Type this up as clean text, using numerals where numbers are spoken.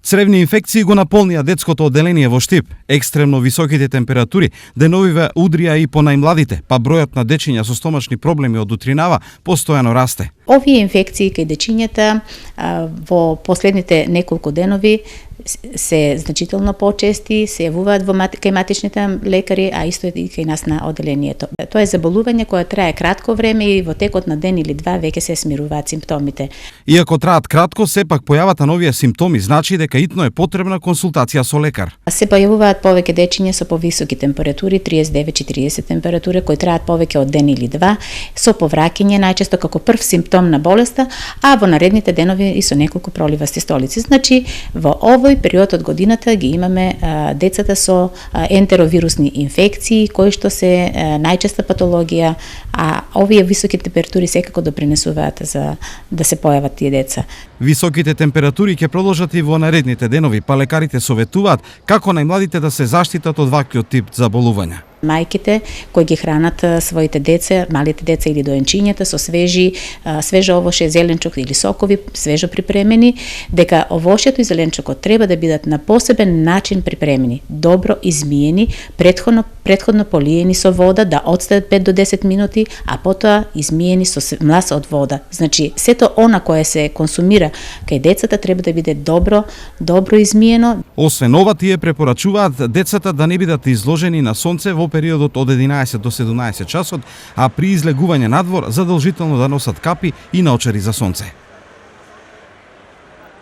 Цревни инфекции го наполнија детското одделение во Штип. Екстремно високите температури деновиве удрија и по најмладите, па бројот на дечиња со стомачни проблеми од утринава постојано расте. Овие инфекции кај дечињата во последните неколку денови се значително почести, се јавуваат кај матичните лекари, а исто и кај нас на одделението. Тоа е заболување кое трае кратко време и во текот на ден или два веќе се смируваат симптомите. Иако траат кратко, сепак појавата на овие симптоми значи дека итно е потребна консултација со лекар. Се појавуваат повеќе дечиња со повисоки температури, 39-40 температури, кои траат повеќе од ден или два, со повраќање најчесто како прв симптом на болеста, а во наредните денови и со неколку проливасти столици. Значи, во овој период од годината ги имаме децата со ентеровирусни инфекции, кои што се најчеста патологија, а овие високи температури секако допринесуваат за да се појават тие деца. Високите температури ќе продолжат и во наредните денови, па лекарите советуваат како најмладите да се заштитат од ваквиот тип заболувања. Мајките кои ги хранат своите деца, малите деца или доенчињата со свежо овоше, зеленчук или сокови, свежо припремени, дека овошјето и зеленчукот треба да бидат на посебен начин припремени, добро измиени, претходно полиени со вода, да одстаат 5 до 10 минути, а потоа измиени со млас од вода. Значи, сето она кое се консумира кај децата треба да биде добро измиено. Освен ова, тие препорачуваат децата да не бидат изложени на сонце во периодот од 11 до 17 часот, а при излегување надвор задолжително да носат капи и наочари за сонце.